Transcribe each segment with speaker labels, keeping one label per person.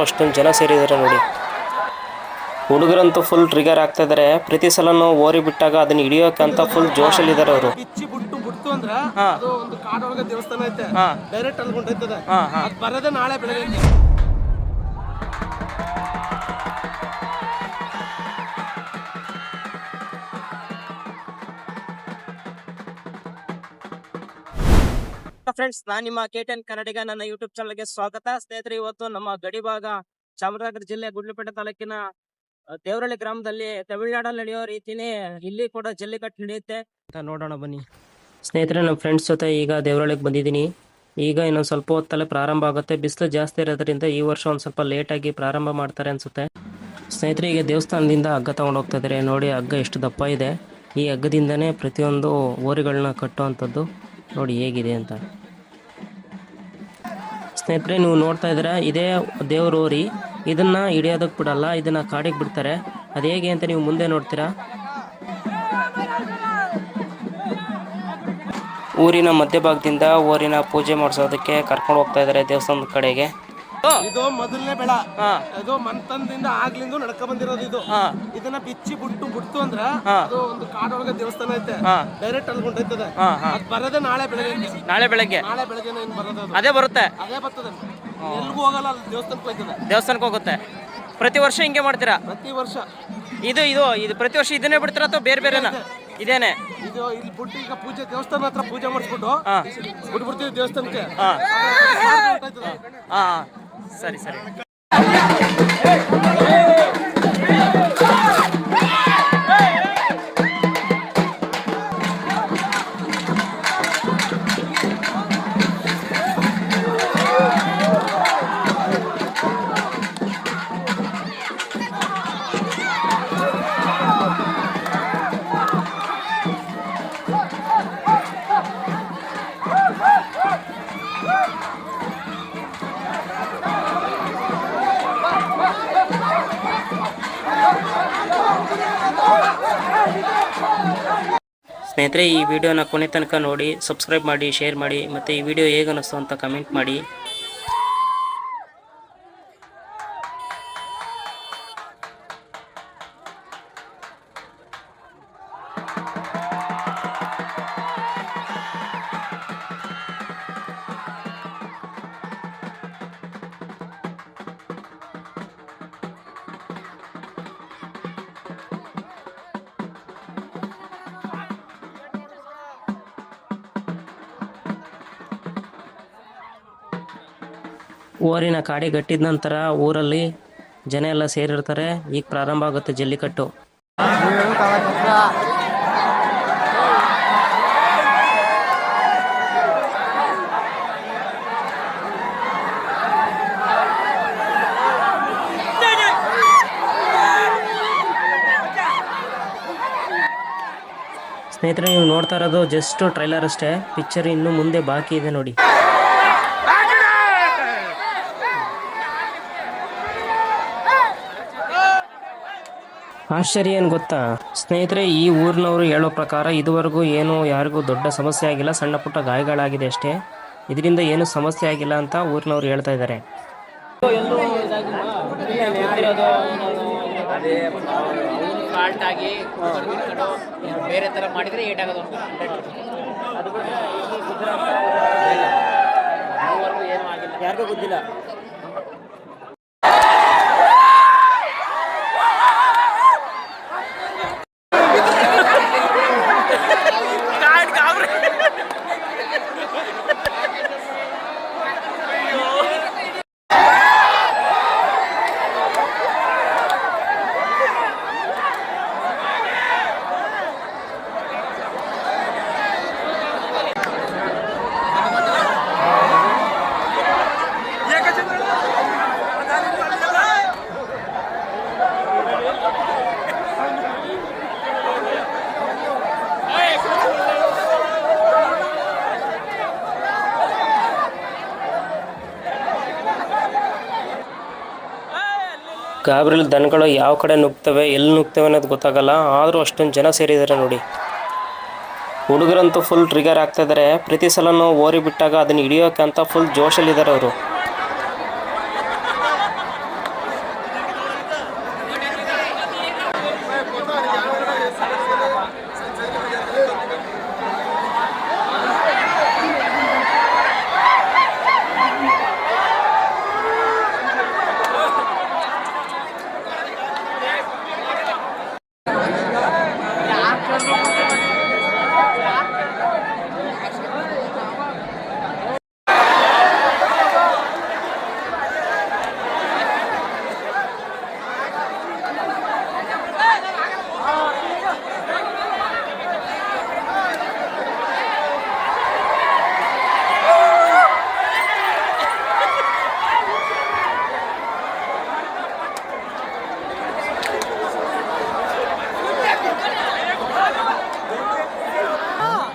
Speaker 1: ಅಷ್ಟೊಂದು ಜನ ಸೇರಿದ್ದಾರೆ ನೋಡಿ. ಹುಡುಗರಂತೂ ಫುಲ್ ಟ್ರಿಗರ್ ಆಗ್ತಾ ಇದ್ದಾರೆ. ಪ್ರತಿ ಸಲನೂ ಓರಿ ಬಿಟ್ಟಾಗ ಅದನ್ನ ಹಿಡಿಯೋಕೆ ಅಂತ ಫುಲ್ ಜೋಶಲ್ಲಿ ಇದ್ದಾರೆ ಅವರು.
Speaker 2: ಬಿಚ್ಚಿ ಬಿಟ್ಟು ಅಂದ್ರೆ ಅದು ಒಂದು ಕಾಡೊಳಗೆ ದೇವಸ್ಥಾನ ಐತೆ, ಡೈರೆಕ್ಟ್ ಅಲ್ಲಿ ಹೊಂಟೈತದೆ. ಅದು ಬರೋದೇ ನಾಳೆ ಬೆಳಗ್ಗೆ.
Speaker 3: ಫ್ರೆಂಡ್ಸ್, ನಾನು ನಿಮ್ಮ KTN ಕನ್ನಡಿಗ. ನನ್ನ ಯೂಟ್ಯೂಬ್ ಚಾನಲ್ಗೆ ಸ್ವಾಗತ. ಸ್ನೇಹಿತರೆ, ಇವತ್ತು ನಮ್ಮ ಗಡಿಭಾಗ ಚಾಮರಾಜನಗರ ಜಿಲ್ಲೆ ಗುಂಡ್ಲುಪೇಟೆ ತಾಲೂಕಿನ ದೇವರಹಳ್ಳಿ ಗ್ರಾಮದಲ್ಲಿ ತಮಿಳುನಾಡಲ್ಲಿ ನಡೆಯೋ ರೀತಿನೇ ಇಲ್ಲಿ ಕೂಡ ಜಲ್ಲಿಕಟ್ಟು ನಡೆಯುತ್ತೆ ಅಂತ ನೋಡೋಣ ಬನ್ನಿ. ಸ್ನೇಹಿತರೆ, ನಮ್ಮ ಫ್ರೆಂಡ್ಸ್ ಜೊತೆ ಈಗ ದೇವರಹಳ್ಳಿಗೆ ಬಂದಿದ್ದೀನಿ. ಈಗ ಇನ್ನೊಂದು ಸ್ವಲ್ಪ ಹೊತ್ತಲ್ಲೇ ಪ್ರಾರಂಭ ಆಗುತ್ತೆ. ಬಿಸಿಲು ಜಾಸ್ತಿ ಇರೋದ್ರಿಂದ ಈ ವರ್ಷ ಒಂದು ಸ್ವಲ್ಪ ಲೇಟಾಗಿ ಪ್ರಾರಂಭ ಮಾಡ್ತಾರೆ ಅನಿಸುತ್ತೆ. ಸ್ನೇಹಿತರೆ, ಈಗ ದೇವಸ್ಥಾನದಿಂದ ಹಗ್ಗ ತಗೊಂಡು ಹೋಗ್ತಾ ಇದ್ದಾರೆ. ನೋಡಿ, ಹಗ್ಗ ಎಷ್ಟು ದಪ್ಪ ಇದೆ. ಈ ಹಗ್ಗದಿಂದನೇ ಪ್ರತಿಯೊಂದು ಓರಿಗಳನ್ನ ಕಟ್ಟುವಂಥದ್ದು. ನೋಡಿ ಹೇಗಿದೆ ಅಂತ. ಸ್ನೇಹಿತರೆ, ನೀವು ನೋಡ್ತಾ ಇದ್ದೀರಾ, ಇದೇ ದೇವ್ರ ಓರಿ. ಇದನ್ನು ಹಿಡಿಯೋದಕ್ಕೆ ಬಿಡಲ್ಲ, ಇದನ್ನು ಕಾಡಿಗೆ ಬಿಡ್ತಾರೆ. ಅದು ಹೇಗೆ ಅಂತ ನೀವು ಮುಂದೆ ನೋಡ್ತೀರಾ. ಊರಿನ ಮಧ್ಯಭಾಗದಿಂದ ಓರಿನ ಪೂಜೆ ಮಾಡಿಸೋದಕ್ಕೆ ಕರ್ಕೊಂಡು ಹೋಗ್ತಾ ಇದ್ದಾರೆ ದೇವಸ್ಥಾನದ ಕಡೆಗೆ.
Speaker 2: ಇದು ಮೊದಲನೇ ಬೆಳ. ಇದು ಮಂತನದಿಂದ ಆಗ್ಲಿಂದ ನಡ್ಕ ಬಂದಿರೋದು. ಇದು ಇದನ್ನ ಬಿಚ್ಚಿ ಬಿಟ್ಟು ಅಂದ್ರೆ ಅದು ಒಂದು ಕಾಡೊಳಗೆ ದೇವಸ್ಥಾನ ಐತೆ, ಡೈರೆಕ್ಟ್ ಅಲ್ಲಿ ಹೊಂಟೈತದೆ. ಅದು ಬರೋದೇ ನಾಳೆ ಬೆಳಗ್ಗೆ. ನಾಳೆ ಬೆಳಗ್ಗೆ ಏನ್ ಬರೋದು, ಅದೇ ಬರುತ್ತೆ. ಅದೇ ಬರ್ತದೆ, ಎಲ್ಗೂ ಹೋಗಲ್ಲ, ಅಲ್ಲಿ ದೇವಸ್ಥಾನಕ್ಕೆ ಹೋಗುತ್ತೆ. ಪ್ರತಿ ವರ್ಷ ಹಿಂಗೆ ಮಾಡ್ತೀರಾ? ಪ್ರತಿ ವರ್ಷ ಇದು ಪ್ರತಿ ವರ್ಷ ಇದನ್ನೇ ಬಿಡ್ತೀರಾ ಅಥವಾ ಬೇರೆ ಬೇರೆನಾ? ಇದೇನೆ. ಇದು ಇಲ್ಲಿ ಬಿಟ್ಟು ಈಗ ಪೂಜೆ ದೇವಸ್ಥಾನ ಹತ್ರ ಪೂಜೆ ಮಾಡಿಸ್ಬಿಟ್ಟು ಬಿಟ್ಬಿಡ್ತೀವಿ ದೇವಸ್ಥಾನಕ್ಕೆ. ಸರಿ. ಸ್ನೇಹಿತರೆ, ಈ ವಿಡಿಯೋನ ಕೊನೆ ತನಕ ನೋಡಿ, ಸಬ್ಸ್ಕ್ರೈಬ್ ಮಾಡಿ, ಶೇರ್ ಮಾಡಿ, ಮತ್ತು ಈ ವಿಡಿಯೋ ಹೇಗೆ ಅನ್ನಿಸ್ತು ಅಂತ ಕಮೆಂಟ್ ಮಾಡಿ. ಓರಿನ ಕಾಡಿ ಗಟ್ಟಿದ ನಂತರ ಊರಲ್ಲಿ ಜನ ಎಲ್ಲ ಸೇರಿರ್ತಾರೆ. ಈಗ ಪ್ರಾರಂಭ ಆಗುತ್ತೆ ಜಲ್ಲಿಕಟ್ಟು. ಸ್ನೇಹಿತರೆ, ನೀವು ನೋಡ್ತಾ ಇರೋದು ಜಸ್ಟ್ ಟ್ರೈಲರ್ ಅಷ್ಟೇ. ಪಿಕ್ಚರ್ ಇನ್ನು ಮುಂದೆ ಬಾಕಿ ಇದೆ ನೋಡಿ. ಆಶ್ಚರ್ಯ ಏನು ಗೊತ್ತಾ ಸ್ನೇಹಿತರೆ, ಈ ಊರಿನವರು ಹೇಳೋ ಪ್ರಕಾರ ಇದುವರೆಗೂ ಏನು ಯಾರಿಗೂ ದೊಡ್ಡ ಸಮಸ್ಯೆ ಆಗಿಲ್ಲ, ಸಣ್ಣ ಪುಟ್ಟ ಗಾಯಗಳಾಗಿದೆ ಅಷ್ಟೇ. ಇದರಿಂದ ಏನು ಸಮಸ್ಯೆ ಆಗಿಲ್ಲ ಅಂತ ಊರಿನವರು ಹೇಳ್ತಾ ಇದ್ದಾರೆ.
Speaker 4: ಬೇರೆ ಥರ ಮಾಡಿದರೆ ಏಟಾಗೋದು
Speaker 3: ಯಾರಿಗೂ ಗೊತ್ತಿಲ್ಲ.
Speaker 1: ಗಾಬರಿಲ್ ದನಗಳು ಯಾವ ಕಡೆ ನುಗ್ತವೆ, ಎಲ್ಲಿ ನುಗ್ತವೆ ಅನ್ನೋದು ಗೊತ್ತಾಗಲ್ಲ. ಆದರೂ ಅಷ್ಟೊಂದು ಜನ ಸೇರಿದ್ದಾರೆ ನೋಡಿ. ಹುಡುಗರಂತೂ ಫುಲ್ ಟ್ರಿಗರ್ ಆಗ್ತಾ ಇದ್ದಾರೆ. ಪ್ರತಿ ಸಲನೂ ಓರಿ ಬಿಟ್ಟಾಗ ಅದನ್ನು ಹಿಡಿಯೋಕೆ ಅಂತ ಫುಲ್ ಜೋಶಲ್ಲಿದ್ದಾರೆ ಅವರು.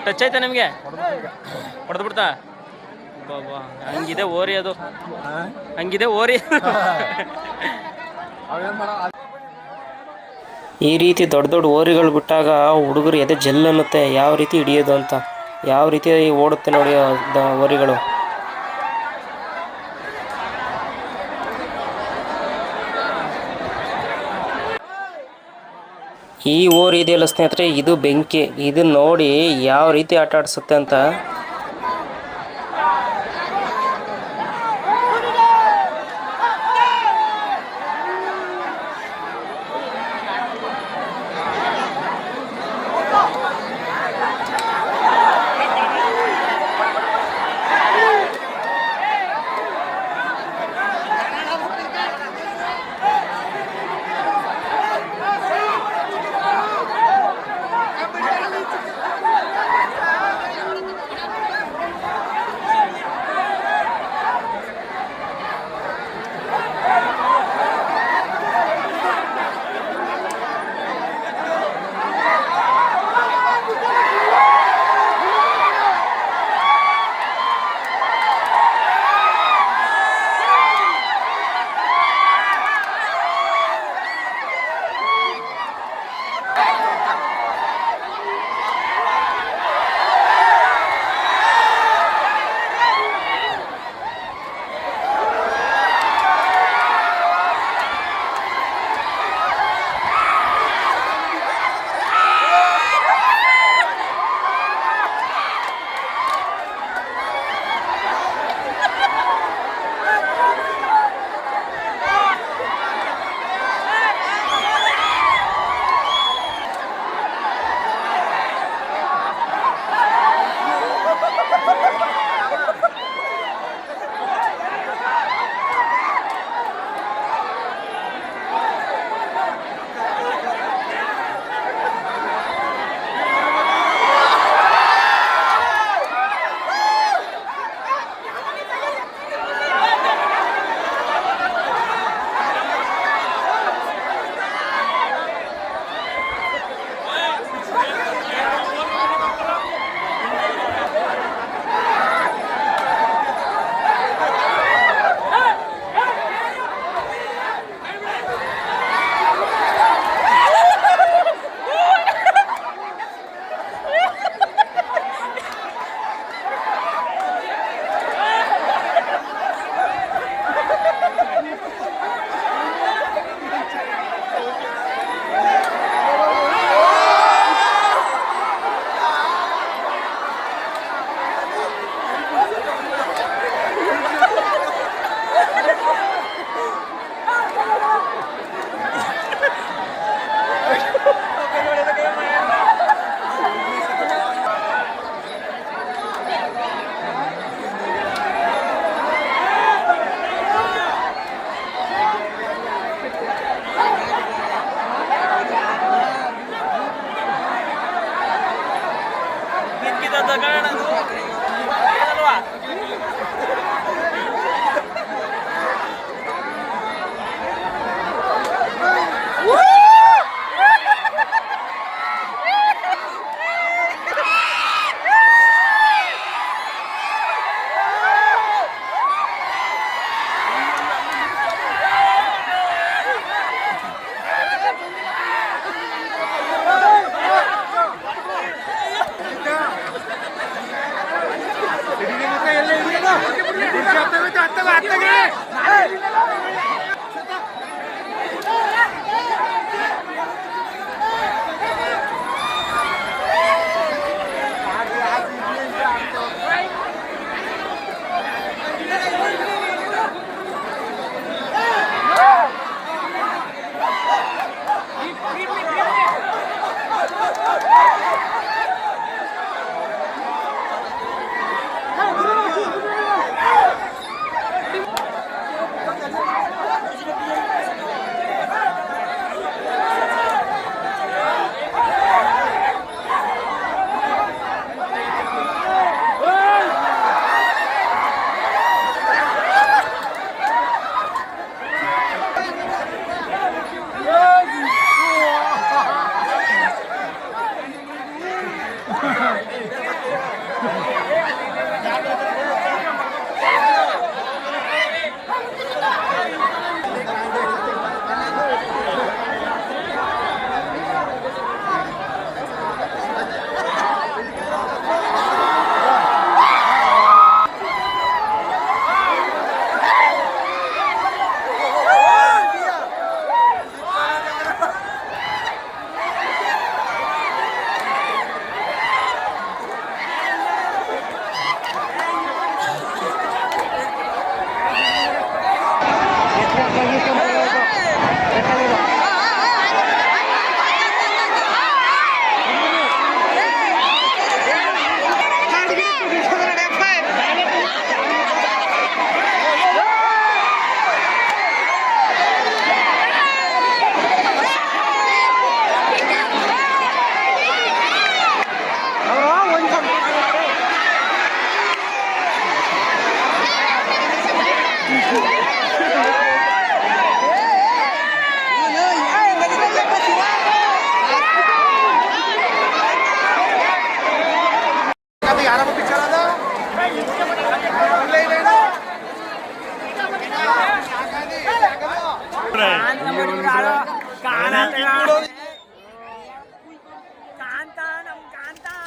Speaker 3: ಟಚ್ ಆಯ್ತಾ ನಿಮಗೆ? ಹೊಡೆದು ಬಿಡ್ತಾ? ಬಾಬಾ ಹಂಗಿದೆ ಓರಿ ಅದು, ಹಂಗಿದೆ ಓರಿ.
Speaker 1: ಈ ರೀತಿ ದೊಡ್ಡ ದೊಡ್ಡ ಓರಿಗಳು ಬಿಟ್ಟಾಗ ಹುಡುಗರು ಎದೆ ಜಲ್ ಅನ್ನುತ್ತೆ, ಯಾವ ರೀತಿ ಹಿಡಿಯೋದು ಅಂತ, ಯಾವ ರೀತಿ ಓಡುತ್ತೆ ನೋಡಿ ಓರಿಗಳು. ಈ ಓರಿ ಇದೆಯಲ್ಲ ಸ್ನೇಹಿತರೆ, ಇದು ಬೆಂಕಿ. ಇದು ನೋಡಿ ಯಾವ ರೀತಿ ಆಟ ಆಡಿಸುತ್ತೆ ಅಂತ.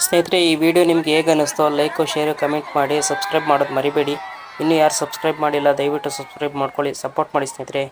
Speaker 1: ಸ್ನೇಹಿತರೆ, ಈ ವಿಡಿಯೋ ನಿಮ್ಗೆ ಹೇಗೆ ಅನ್ನಿಸ್ತೋ ಲೈಕು ಶೇರು ಕಮೆಂಟ್ ಮಾಡಿ, ಸಬ್ಸ್ಕ್ರೈಬ್ ಮಾಡೋದು ಮರಿಬೇಡಿ. ಇನ್ನೂ ಯಾರು ಸಬ್ಸ್ಕ್ರೈಬ್ ಮಾಡಿಲ್ಲ ದಯವಿಟ್ಟು ಸಬ್ಸ್ಕ್ರೈಬ್ ಮಾಡ್ಕೊಳ್ಳಿ, ಸಪೋರ್ಟ್ ಮಾಡಿ ಸ್ನೇಹಿತರೆ.